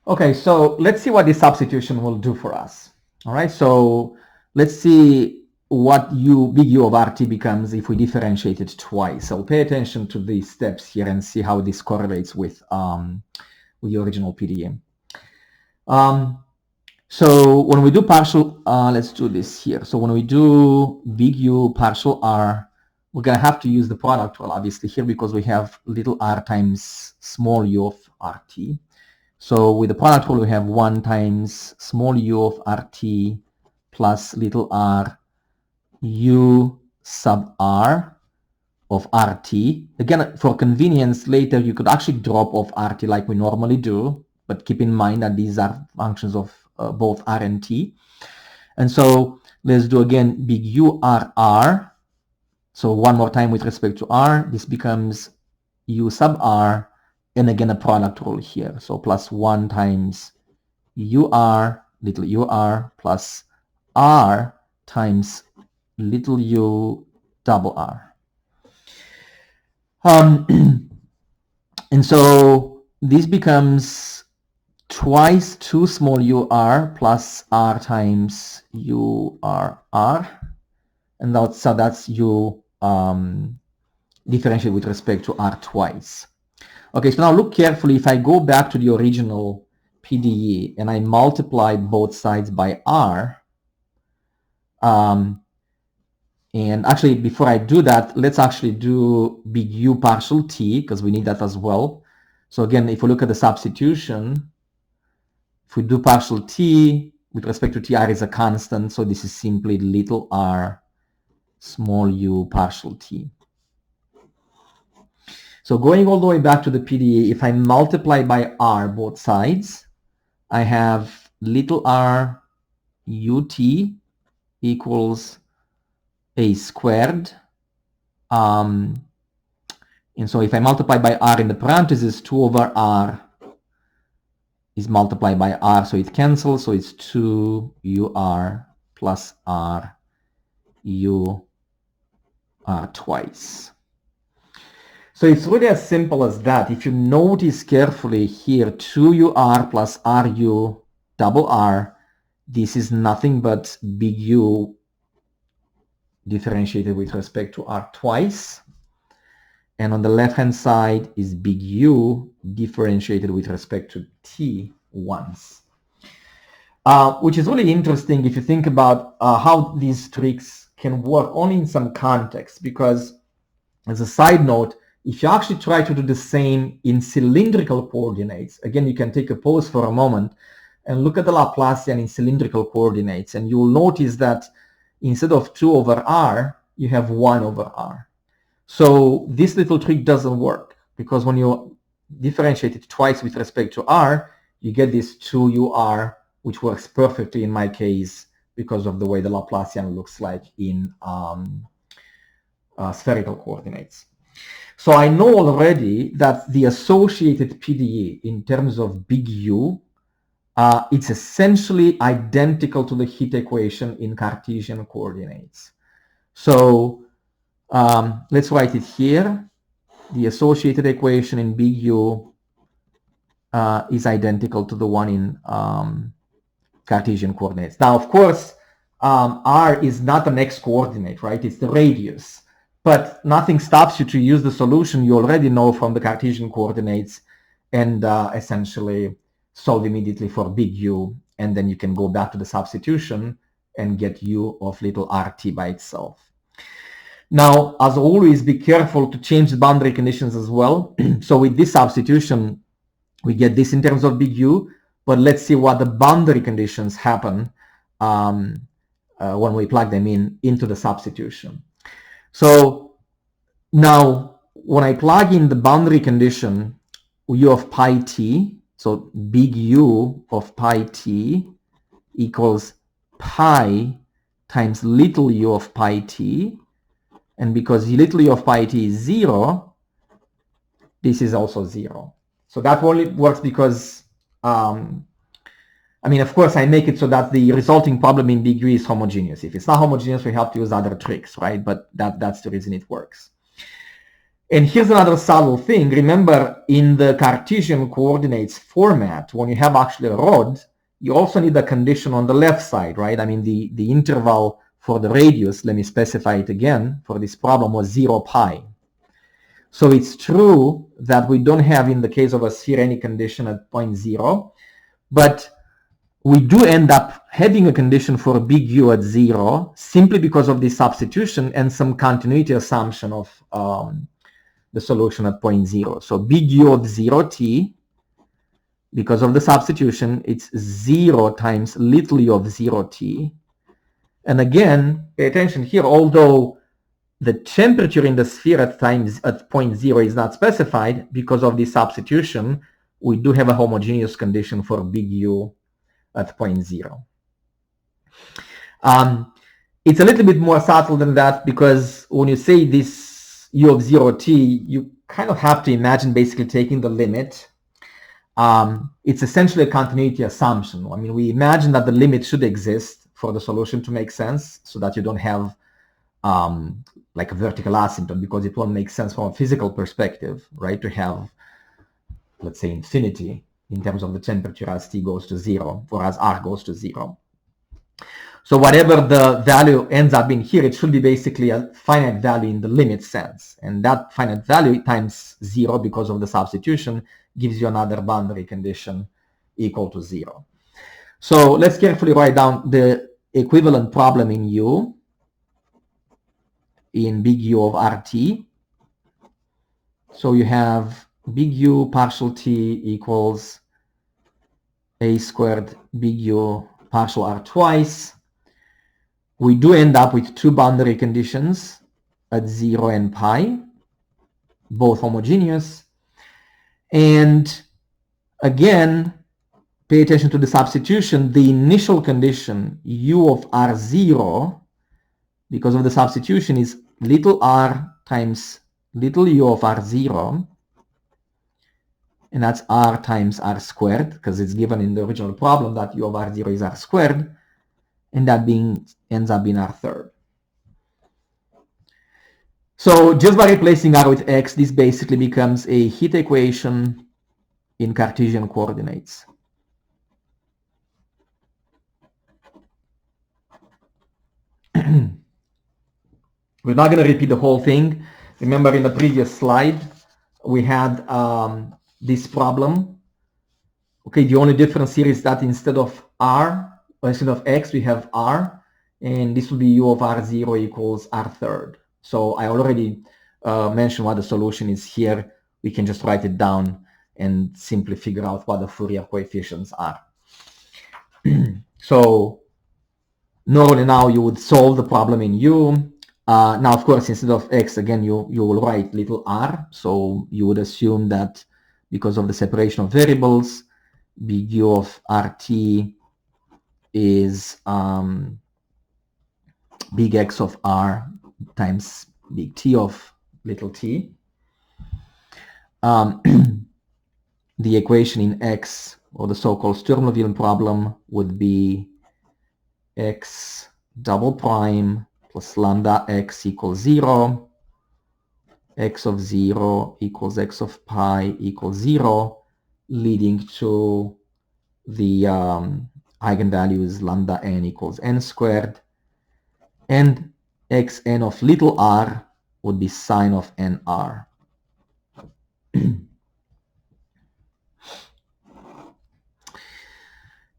Okay, so let's see what this substitution will do for us. All right, so let's see what big U of RT becomes if we differentiate it twice. So pay attention to these steps here and see how this correlates with the original PDE. So when we do partial, let's do this here. So when we do big U partial R, we're going to have to use the product rule, obviously, here because we have little r times small u of RT. So with the product rule, we have 1 times small u of RT plus little r u sub r of RT. Again, for convenience, later you could actually drop off RT like we normally do, but keep in mind that these are functions of both R and T. And so let's do again big U R R. So one more time with respect to R, this becomes U sub R, and again a product rule here. So plus 1 times UR, little UR, plus R times little u double R. And so this becomes twice 2 small ur plus r times urr, and that's u differentiate with respect to r twice. Okay, so now look carefully. If I go back to the original PDE and I multiply both sides by r, and actually before I do that, let's actually do big U partial t, because we need that as well. So again, if we look at the substitution, if we do partial t, with respect to t, r is a constant, so this is simply little r small u partial t. So going all the way back to the PDE, if I multiply by r both sides, I have little r ut equals a squared. And so if I multiply by r in the parentheses, 2 over r is multiplied by r, so it cancels, so it's 2 ur plus r u r twice. So it's really as simple as that. If you notice carefully here, 2 ur plus ru double r, this is nothing but big U differentiated with respect to r twice. And on the left-hand side is big U differentiated with respect to t once. Which is really interesting if you think about how these tricks can work only in some context, because as a side note, if you actually try to do the same in cylindrical coordinates, again, you can take a pause for a moment and look at the Laplacian in cylindrical coordinates, and you'll notice that instead of 2 over r, you have 1 over r. So this little trick doesn't work, because when you differentiate it twice with respect to r, you get this 2ur, which works perfectly in my case because of the way the Laplacian looks like in spherical coordinates. So I know already that the associated PDE in terms of big U, it's essentially identical to the heat equation in Cartesian coordinates. So let's write it here. The associated equation in big U is identical to the one in Cartesian coordinates. Now, of course, r is not an x-coordinate, right? It's the radius. But nothing stops you to use the solution you already know from the Cartesian coordinates and essentially solve immediately for big U. And then you can go back to the substitution and get U of little rt by itself. Now, as always, be careful to change the boundary conditions as well. So with this substitution, we get this in terms of big U, but let's see what the boundary conditions happen when we plug them into the substitution. So now when I plug in the boundary condition U of pi t, so big U of pi t equals pi times little u of pi t, and because little u of pi t is 0, this is also 0. So that only works because I mean, of course, I make it so that the resulting problem in big U is homogeneous. If it's not homogeneous, we have to use other tricks, right? But that's the reason it works. And here's another subtle thing. Remember, in the Cartesian coordinates format, when you have actually a rod, you also need a condition on the left side, right? I mean, the interval for the radius, let me specify it again, for this problem was 0 pi. So it's true that we don't have, in the case of a sphere, any condition at point 0, but we do end up having a condition for big U at 0 simply because of this substitution and some continuity assumption of the solution at point 0. So big U of 0t, because of the substitution, it's 0 times little u of 0t. And again, pay attention here, although the temperature in the sphere at point 0 is not specified, because of the substitution, we do have a homogeneous condition for big U at point 0. It's a little bit more subtle than that, because when you say this U of 0t, you kind of have to imagine basically taking the limit. It's essentially a continuity assumption. I mean, we imagine that the limit should exist for the solution to make sense, so that you don't have like a vertical asymptote, because it won't make sense from a physical perspective, right, to have, let's say, infinity in terms of the temperature as t goes to 0 or as r goes to 0. So whatever the value ends up being here, it should be basically a finite value in the limit sense. And that finite value times 0, because of the substitution, gives you another boundary condition equal to 0. So let's carefully write down the equivalent problem in U, in big U of RT. So you have big U partial t equals a squared big U partial r twice. We do end up with two boundary conditions at 0 and pi, both homogeneous. And again, pay attention to the substitution. The initial condition, U of R0, because of the substitution, is little r times little u of R0. And that's r times r squared, because it's given in the original problem that u of R0 is r squared. And that ends up being r third. So just by replacing r with x, this basically becomes a heat equation in Cartesian coordinates. We're not going to repeat the whole thing. Remember, in the previous slide, we had this problem. Okay, the only difference here is that instead of r, or instead of x, we have r, and this will be u of R0 equals r third. So I already mentioned what the solution is here. We can just write it down and simply figure out what the Fourier coefficients are. So normally now you would solve the problem in U. Now, of course, instead of x, again, you will write little r. So you would assume that because of the separation of variables, big U of RT is big X of R times big T of little t. The equation in X, or the so-called Sturm-Liouville problem, would be X double prime plus lambda X equals 0, X of 0 equals X of pi equals 0, leading to the eigenvalues lambda n equals n squared, and xn of little r would be sine of nr.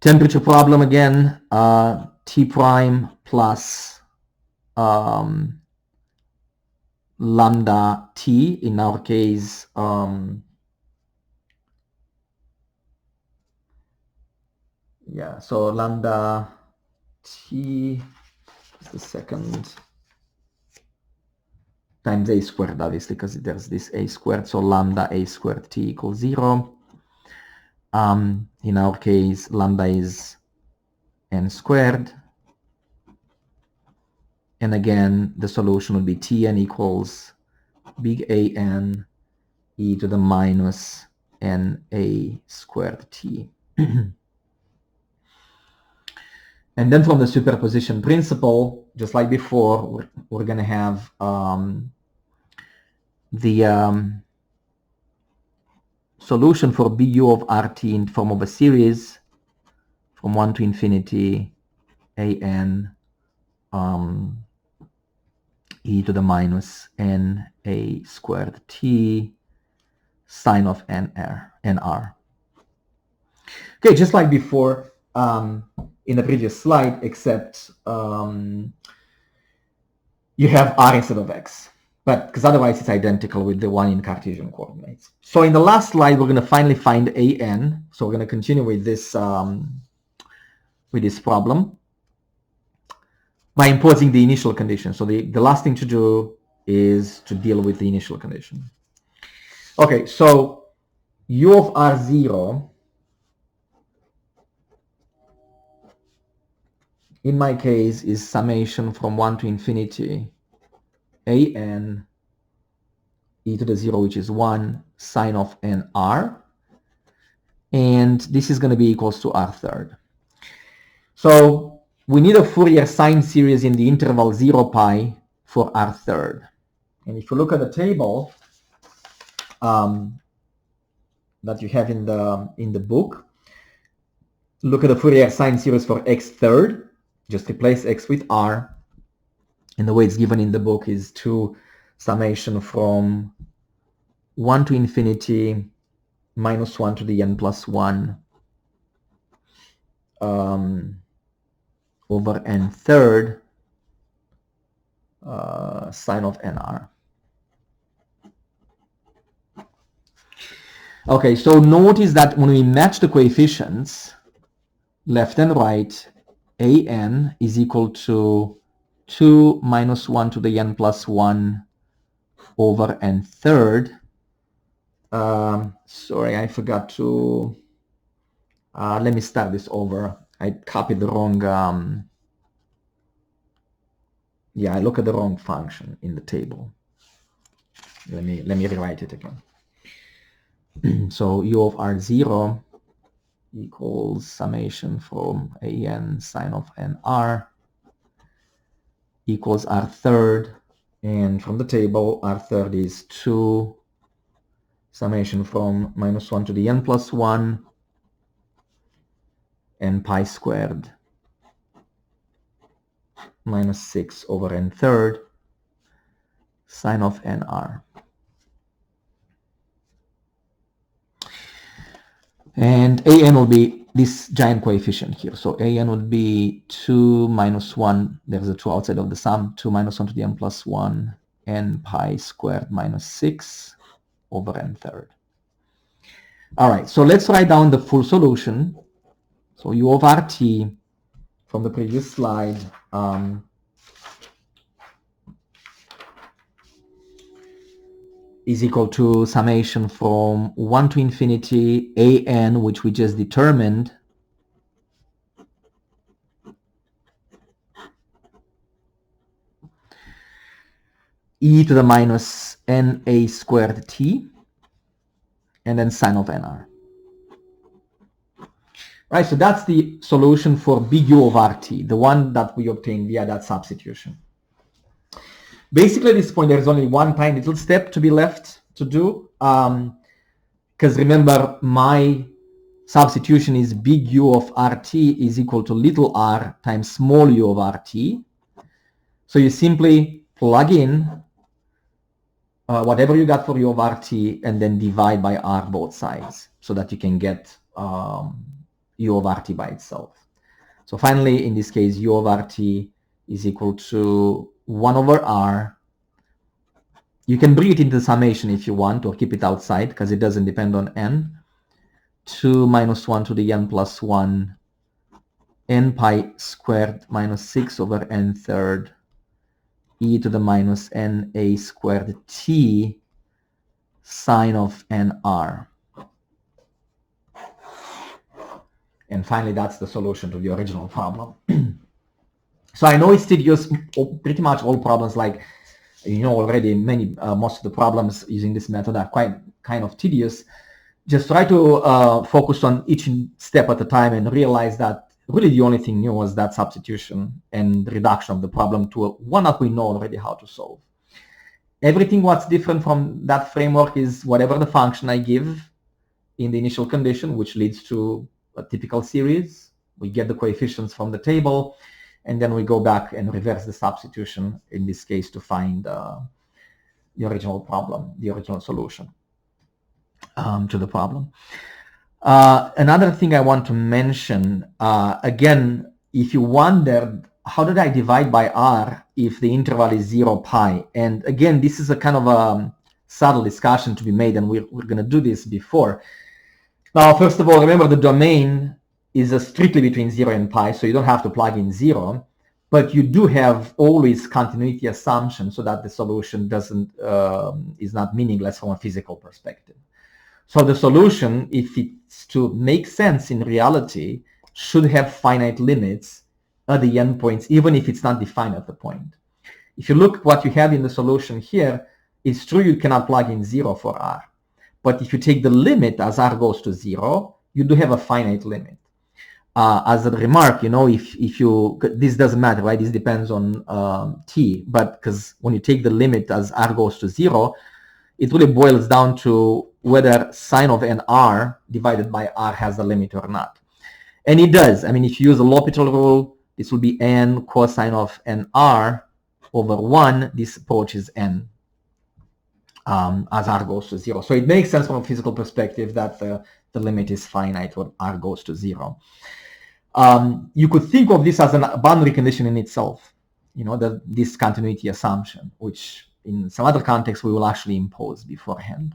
Temperature problem again, T prime plus lambda T, in our case, yeah, so lambda T, just a second, times a squared, obviously, because there's this a squared, so lambda a squared T equals 0. In our case, lambda is n squared. And again, the solution would be Tn equals big An e to the minus Na squared T. And then from the superposition principle, just like before, we're going to have the solution for bu of RT in form of a series from 1 to infinity an e to the minus na squared t sine of nr. Okay, just like before in the previous slide, except you have r instead of x, but because otherwise it's identical with the one in Cartesian coordinates. So in the last slide, we're going to finally find an. So we're going to continue with this problem by imposing the initial condition. So the last thing to do is to deal with the initial condition. Okay, so u of r0 in my case is summation from 1 to infinity an e to the 0, which is 1 sine of nr, and this is going to be equals to r third. So we need a Fourier sine series in the interval 0 pi for r third. And if you look at the table that you have in the book, look at the Fourier sine series for x third. Just replace x with r, and the way it's given in the book is 2 summation from 1 to infinity minus 1 to the n plus 1 over n third sine of nr. Okay, so notice that when we match the coefficients left and right, an is equal to 2 minus 1 to the n plus 1 over n third. Sorry, I forgot to let me start this over. I copied the wrong I look at the wrong function in the table. Let me rewrite it again. So u of r0 equals summation from an sine of nr equals r third, and from the table r third is 2 summation from minus 1 to the n plus 1 n pi squared minus 6 over n third sine of nr. And an will be this giant coefficient here. So an would be 2 minus 1, there's a 2 outside of the sum, 2 minus 1 to the n plus 1 n pi squared minus 6 over n third. All right, so let's write down the full solution. So u of rt from the previous slide is equal to summation from 1 to infinity an, which we just determined, e to the minus na squared t, and then sine of nr. Right, so that's the solution for big U of RT, the one that we obtained via that substitution. Basically, at this point, there's only one tiny little step to be left to do, because remember, my substitution is big U of RT is equal to little r times small u of RT. So you simply plug in whatever you got for u of RT and then divide by r both sides so that you can get u of RT by itself. So finally, in this case, u of RT is equal to 1 over r. You can bring it into the summation if you want, or keep it outside because it doesn't depend on n. 2 minus 1 to the n plus 1 n pi squared minus 6 over n third e to the minus na squared t sine of nr. And finally, that's the solution to the original problem. So I know it's tedious. Pretty much all problems, like you know already, most of the problems using this method are quite kind of tedious. Just try to focus on each step at a time and realize that really the only thing new was that substitution and reduction of the problem to one that we know already how to solve. Everything what's different from that framework is whatever the function I give in the initial condition, which leads to a typical series. We get the coefficients from the table, and then we go back and reverse the substitution, in this case, to find the original problem, the original solution to the problem. Another thing I want to mention, again, if you wondered, how did I divide by r if the interval is 0, pi? And again, this is a kind of a subtle discussion to be made, and we're going to do this before. Now, first of all, remember the domain is strictly between 0 and pi, so you don't have to plug in 0, but you do have always continuity assumption so that the solution is not meaningless from a physical perspective. So the solution, if it's to make sense in reality, should have finite limits at the endpoints, even if it's not defined at the point. If you look what you have in the solution here, it's true you cannot plug in 0 for r. But if you take the limit as r goes to 0, you do have a finite limit. As a remark, you know, if you, this doesn't matter, right? This depends on t, but because when you take the limit as r goes to 0, it really boils down to whether sine of n r divided by r has a limit or not. And it does. I mean, if you use the L'Hopital rule, this will be n cosine of n r over 1. This approaches n as r goes to 0. So it makes sense from a physical perspective that the limit is finite when r goes to 0. You could think of this as a boundary condition in itself, you know, this continuity assumption, which in some other contexts we will actually impose beforehand.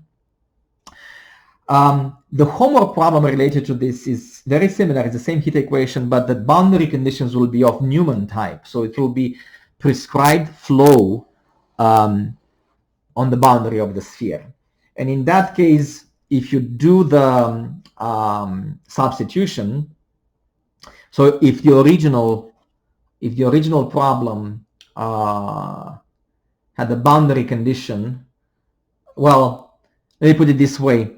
The homework problem related to this is very similar. It's the same heat equation, but the boundary conditions will be of Newman type. So it will be prescribed flow on the boundary of the sphere. And in that case, if you do the substitution, so if the original problem had the boundary condition, well, let me put it this way.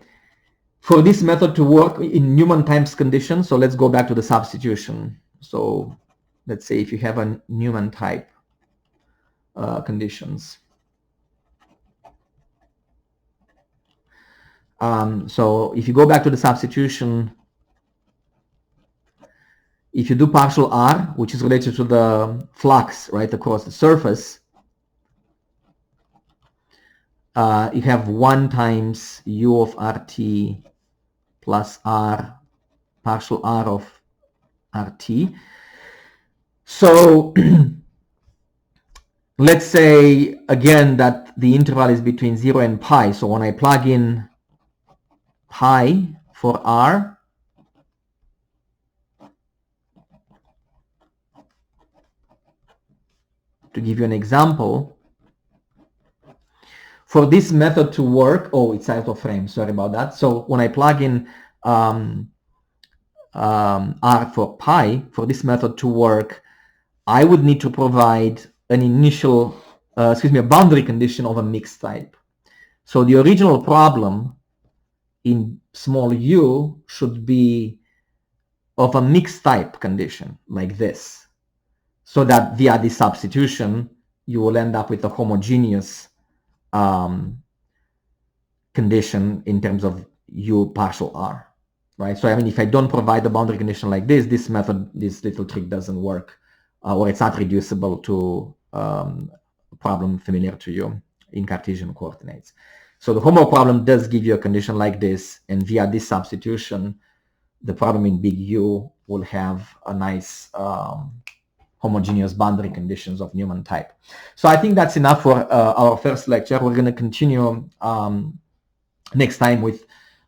For this method to work in Newman times condition, so let's go back to the substitution. So let's say if you have a Newman type conditions. So if you go back to the substitution, if you do partial r, which is related to the flux right across the surface, you have 1 times u of rt plus r partial r of rt. So let's say again that the interval is between 0 and pi. So when I plug in pi for r, to give you an example, for this method to work, oh, it's out of frame, sorry about that. So when I plug in r for pi, for this method to work, I would need to provide an initial, a boundary condition of a mixed type. So the original problem in small u should be of a mixed type condition like this, so that via this substitution you will end up with a homogeneous condition in terms of u partial r, right? So I mean, if I don't provide the boundary condition like this method, this little trick doesn't work, or it's not reducible to a problem familiar to you in Cartesian coordinates. So the homework problem does give you a condition like this, and via this substitution, the problem in big U will have a nice homogeneous boundary conditions of Newman type. So I think that's enough for our first lecture. We're going to continue next time with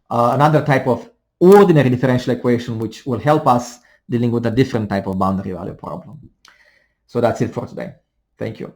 another type of ordinary differential equation, which will help us dealing with a different type of boundary value problem. So that's it for today. Thank you.